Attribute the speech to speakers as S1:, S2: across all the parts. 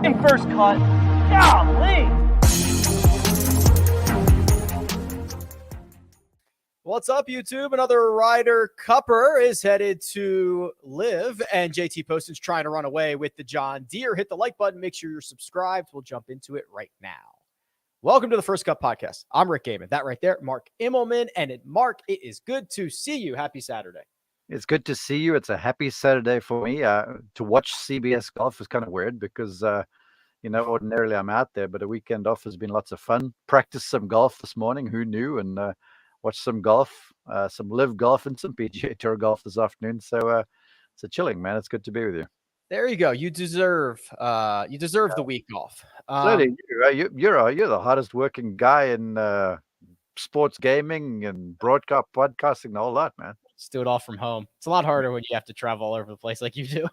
S1: fucking first cut. Golly.
S2: What's up, YouTube? Another Ryder Cupper is headed to LIV, and JT Poston's trying to run away with the John Deere. Hit the like button. Make sure you're subscribed. We'll jump into it right now. Welcome to the First Cup Podcast. I'm Rick Gehman. That right there, Mark Immelman. And Mark, it is good to see you. Happy Saturday.
S3: It's good to see you. It's a happy Saturday for me. To watch CBS golf is kind of weird because, ordinarily I'm out there, but a weekend off has been lots of fun. Practiced some golf this morning. Who knew? And watched some golf, some LIV golf and some PGA Tour golf this afternoon. So it's a chilling, man. It's good to be with you.
S2: There you go. You deserve the week off.
S3: So do you. You're the hardest working guy in sports gaming and broadcast podcasting, the whole lot, man.
S2: Just do it all from home. It's a lot harder when you have to travel all over the place like you do.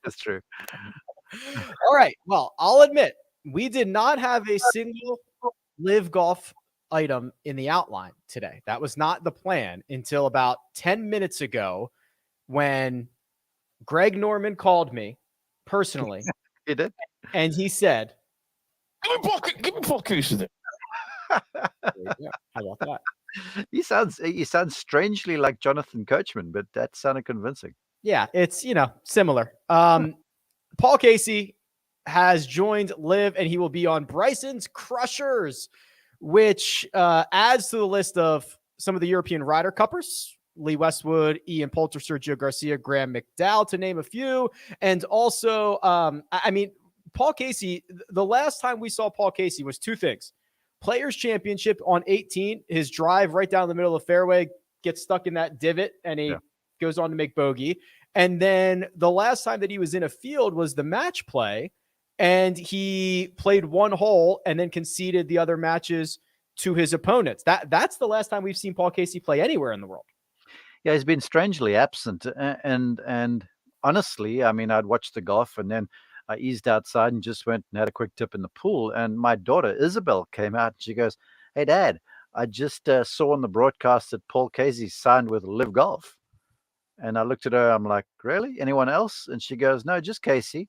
S3: That's true.
S2: All right. Well, I'll admit we did not have a single LIV golf item in the outline today. That was not the plan until about 10 minutes ago when Greg Norman called me personally.
S3: He did?
S2: And he said,
S1: Give me Paul Casey.
S2: How about that?
S3: He sounds strangely like Jonathan Coachman, but that sounded convincing.
S2: Yeah, it's, similar. Paul Casey has joined LIV, and he will be on Bryson's Crushers, which adds to the list of some of the European Ryder Cuppers. Lee Westwood, Ian Poulter, Sergio Garcia, Graham McDowell, to name a few. And also, Paul Casey, the last time we saw Paul Casey was two things. Players Championship on 18, his drive right down the middle of the fairway gets stuck in that divot, and he goes on to make bogey. And then the last time that he was in a field was the match play, and he played one hole and then conceded the other matches to his opponents. That's the last time we've seen Paul Casey play anywhere in the world.
S3: Yeah, he's been strangely absent. And honestly, I'd watched the golf and then I eased outside and just went and had a quick dip in the pool. And my daughter, Isabel, came out and she goes, "Hey, Dad, I just saw on the broadcast that Paul Casey signed with LIV Golf." And I looked at her. I'm like, "Really? Anyone else?" And she goes, "No, just Casey."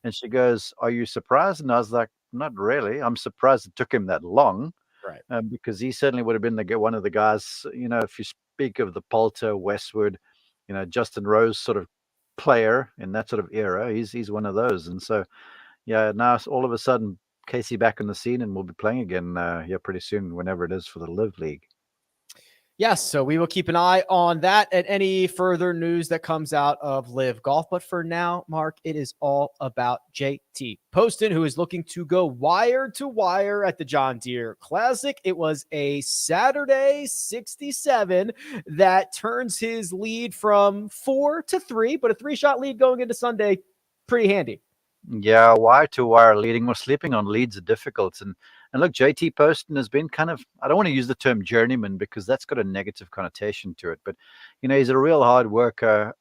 S3: And she goes, "Are you surprised?" And I was like, "Not really. I'm surprised it took him that long."
S2: Right.
S3: Because he certainly would have been one of the guys, if you speak of the Poulter, Westwood, Justin Rose sort of player in that sort of era, he's one of those. And so, yeah, now all of a sudden, Casey back in the scene, and we'll be playing again pretty soon, whenever it is for the LIV League.
S2: Yes, so we will keep an eye on that and any further news that comes out of LIV Golf. But for now, Mark, it is all about JT Poston, who is looking to go wire to wire at the John Deere Classic. It was a Saturday 67 that turns his lead from 4 to 3, but a 3-shot lead going into Sunday, pretty handy.
S3: Yeah, wire to wire leading. We're sleeping on leads are difficult. And look, JT Poston has been kind of, I don't want to use the term journeyman because that's got a negative connotation to it. But, he's a real hard worker.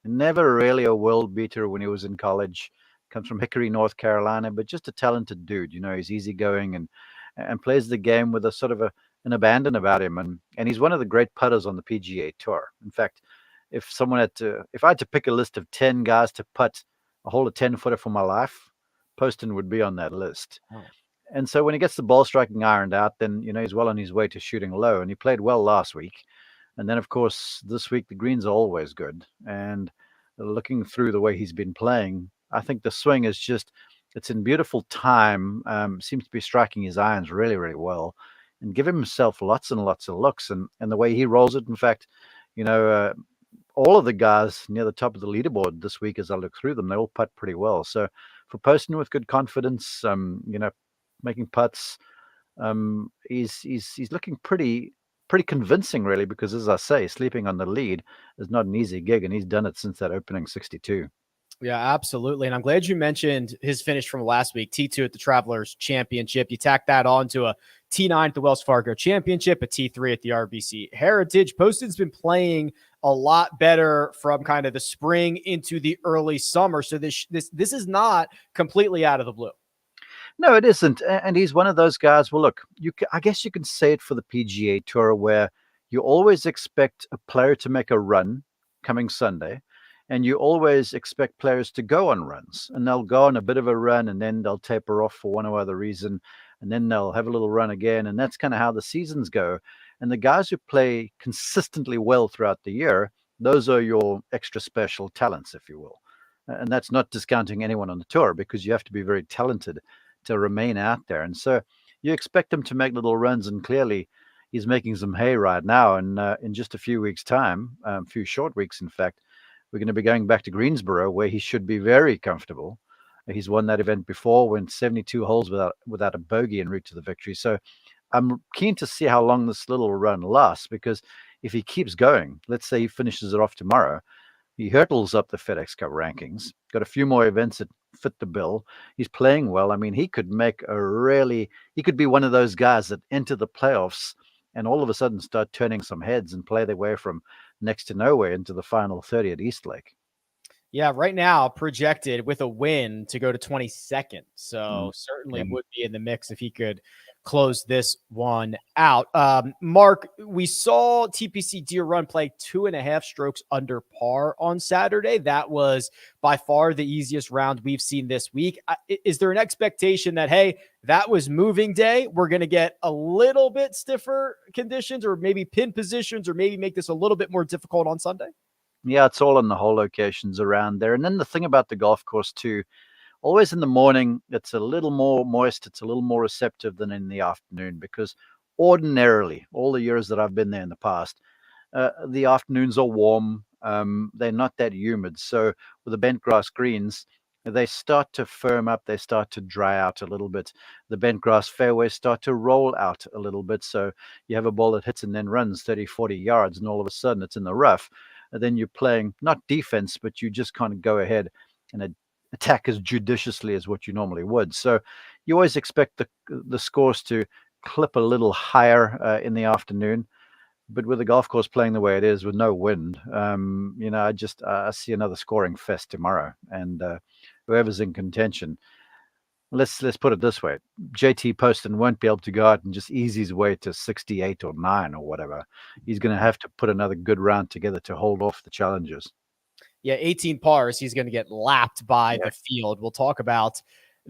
S3: Never really a world beater when he was in college. Comes from Hickory, North Carolina, but just a talented dude. He's easygoing and plays the game with a sort of an abandon about him. And he's one of the great putters on the PGA Tour. In fact, if I had to pick a list of 10 guys to putt a hole of 10-footer for my life, Poston would be on that list.
S2: Oh.
S3: And so when he gets the ball striking ironed out, then, he's well on his way to shooting low. And he played well last week. And then, of course, this week, the greens are always good. And looking through the way he's been playing, I think the swing is it's in beautiful time. Seems to be striking his irons really, really well. And give himself lots and lots of looks. And the way he rolls it, in fact, all of the guys near the top of the leaderboard this week, as I look through them, they all putt pretty well. So for Poston with good confidence, making putts, he's looking pretty convincing, really, because, as I say, sleeping on the lead is not an easy gig, and he's done it since that opening 62.
S2: Yeah, absolutely. And I'm glad you mentioned his finish from last week, T2 at the Travelers Championship. You tack that on to a T9 at the Wells Fargo Championship, a T3 at the RBC Heritage. Poston's been playing a lot better from kind of the spring into the early summer. So this is not completely out of the blue.
S3: No, it isn't. And he's one of those guys. Well, look, I guess you can say it for the PGA Tour, where you always expect a player to make a run coming Sunday. And you always expect players to go on runs, and they'll go on a bit of a run and then they'll taper off for one or other reason, and then they'll have a little run again. And that's kind of how the seasons go. And the guys who play consistently well throughout the year, those are your extra special talents, if you will. And that's not discounting anyone on the tour, because you have to be very talented to remain out there. And so you expect him to make little runs, and clearly he's making some hay right now. And in just a few weeks' time, a few short weeks, in fact, we're going to be going back to Greensboro, where he should be very comfortable. He's won that event before, went 72 holes without a bogey en route to the victory. So I'm keen to see how long this little run lasts, because if he keeps going, let's say he finishes it off tomorrow, he hurtles up the FedEx Cup rankings, got a few more events that fit the bill. He's playing well. I mean, he could be one of those guys that enter the playoffs and all of a sudden start turning some heads and play their way from next to nowhere into the final 30 at Eastlake.
S2: Yeah, right now projected with a win to go to 22nd. So certainly would be in the mix if he could close this one out. Mark, we saw TPC Deere Run play 2.5 strokes under par on Saturday. That was by far the easiest round we've seen this week. Is there an expectation that, hey, that was moving day, we're going to get a little bit stiffer conditions, or maybe pin positions, or maybe make this a little bit more difficult on Sunday?
S3: Yeah, it's all on the hole locations around there. And then the thing about the golf course too, always in the morning, it's a little more moist. It's a little more receptive than in the afternoon, because ordinarily, all the years that I've been there in the past, the afternoons are warm. They're not that humid. So with the bent grass greens, they start to firm up. They start to dry out a little bit. The bent grass fairways start to roll out a little bit. So you have a ball that hits and then runs 30, 40 yards, and all of a sudden it's in the rough. And then you're playing not defense, but you just kind of go ahead and attack as judiciously as what you normally would. So you always expect the scores to clip a little higher in the afternoon. But with the golf course playing the way it is with no wind, I see another scoring fest tomorrow. And whoever's in contention, let's put it this way: JT Poston won't be able to go out and just ease his way to 68 or 9 or whatever. He's going to have to put another good round together to hold off the challengers.
S2: Yeah, 18 pars. He's going to get lapped by the field. We'll talk about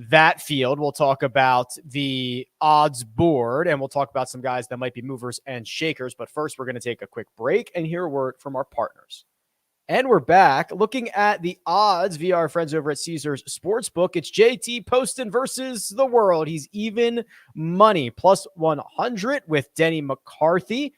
S2: that field. We'll talk about the odds board, and we'll talk about some guys that might be movers and shakers. But first, we're going to take a quick break and hear a word from our partners. And we're back looking at the odds via our friends over at Caesars Sportsbook. It's JT Poston versus the world. He's even money, plus 100 with Denny McCarthy,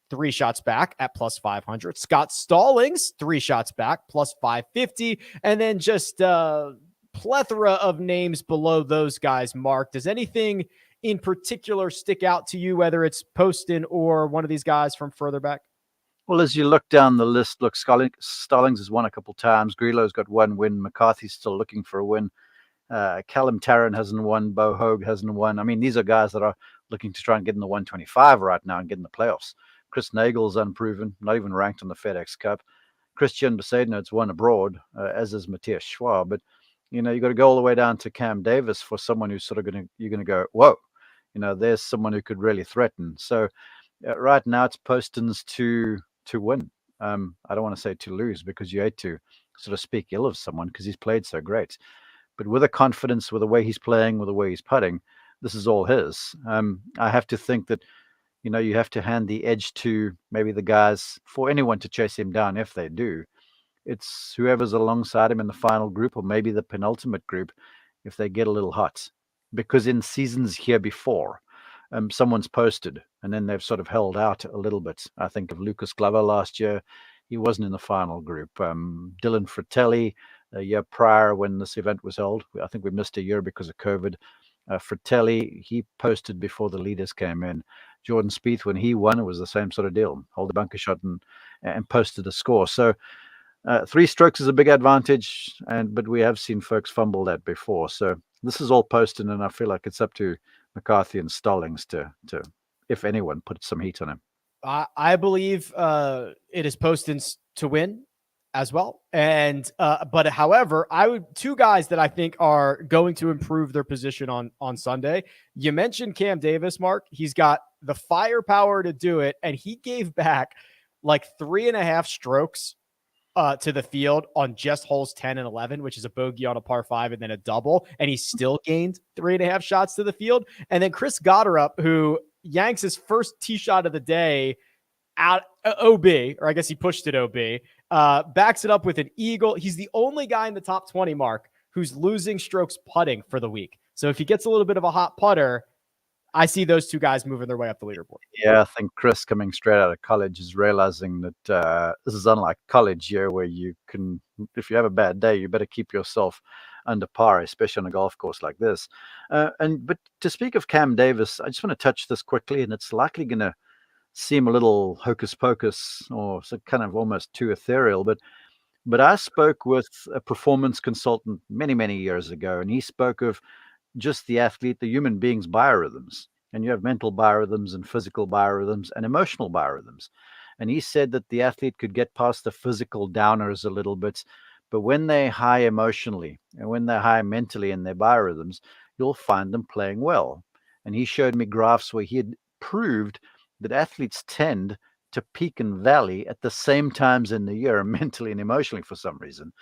S2: 3 shots back at plus 500. Scott Stallings, 3 shots back, plus 550. And then just a plethora of names below those guys, Mark. Does anything in particular stick out to you, whether it's Poston or one of these guys from further back?
S3: Well, as you look down the list, look, Stallings has won a couple times. Grillo's got 1 win. McCarthy's still looking for a win. Callum Tarrant hasn't won. Bo Hogue hasn't won. I mean, these are guys that are looking to try and get in the 125 right now and get in the playoffs. Chris Nagel's unproven, not even ranked on the FedEx Cup. Christian Besaidno's won abroad, as is Matthias Schwab. But, you got to go all the way down to Cam Davis for someone who's sort of you're going to go, whoa, there's someone who could really threaten. So right now it's Poston's to win. I don't want to say to lose, because you hate to sort of speak ill of someone because he's played so great. But with the confidence, with the way he's playing, with the way he's putting, this is all his. I have to think that, you have to hand the edge to maybe the guys, for anyone to chase him down if they do. It's whoever's alongside him in the final group, or maybe the penultimate group, if they get a little hot. Because in seasons here before, someone's posted and then they've sort of held out a little bit. I think of Lucas Glover last year. He wasn't in the final group. Dylan Fratelli, a year prior when this event was held, I think we missed a year because of COVID. Fratelli, he posted before the leaders came in. Jordan Spieth, when he won, it was the same sort of deal. Hold a bunker shot and posted a score. So 3 strokes is a big advantage, but we have seen folks fumble that before. So this is all posted, and I feel like it's up to McCarthy and Stallings to if anyone, put some heat on him.
S2: I believe it is Poston's to win as well. And but however, 2 guys that I think are going to improve their position on Sunday. You mentioned Cam Davis, Mark. He's got the firepower to do it, and he gave back like 3.5 strokes to the field on just holes 10 and 11, which is a bogey on a par 5 and then a double, and he still gained 3.5 shots to the field. And then Chris Gotterup, who yanks his first tee shot of the day out OB, or I guess he pushed it OB, backs it up with an eagle. He's the only guy in the top 20, Mark, who's losing strokes putting for the week. So if he gets a little bit of a hot putter, I see those two guys moving their way up the leaderboard.
S3: Yeah, I think Chris, coming straight out of college, is realizing that this is unlike college year, where you can, if you have a bad day, you better keep yourself under par, especially on a golf course like this. But to speak of Cam Davis, I just want to touch this quickly, and it's likely going to seem a little hocus pocus, or so kind of almost too ethereal, but I spoke with a performance consultant many years ago, and he spoke of just the athlete, the human being's biorhythms. And you have mental biorhythms and physical biorhythms and emotional biorhythms. And he said that the athlete could get past the physical downers a little bit, but when they're high emotionally and when they're high mentally in their biorhythms, you'll find them playing well. And he showed me graphs where he had proved that athletes tend to peak and valley at the same times in the year, mentally and emotionally, for some reason.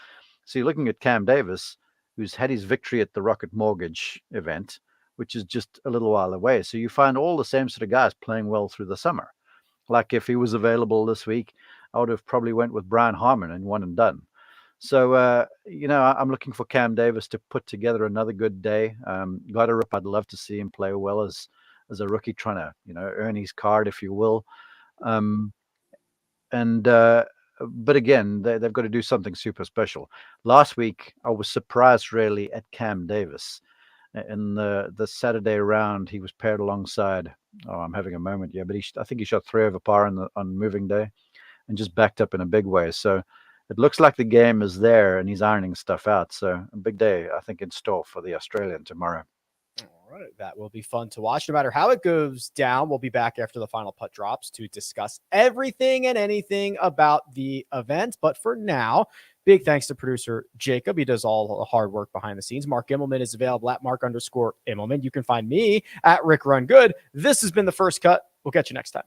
S3: So you're looking at Cam Davis, who's had his victory at the Rocket Mortgage event, which is just a little while away. So you find all the same sort of guys playing well through the summer. Like if he was available this week, I would have probably went with Brian Harmon and one and done. So, I'm looking for Cam Davis to put together another good day. Gotterup, I'd love to see him play well as a rookie, trying to, earn his card, if you will. But again, they've got to do something super special. Last week, I was surprised really at Cam Davis. In the Saturday round, he was paired alongside, I'm having a moment, but I think he shot 3 over par on moving day and just backed up in a big way. So it looks like the game is there and he's ironing stuff out. So a big day, I think, in store for the Australian tomorrow.
S2: All right, that will be fun to watch. No matter how it goes down, we'll be back after the final putt drops to discuss everything and anything about the event. But for now, big thanks to producer Jacob. He does all the hard work behind the scenes. Mark Immelman is available at Mark_Immelman. You can find me at Rick Run Good. This has been The First Cut. We'll catch you next time.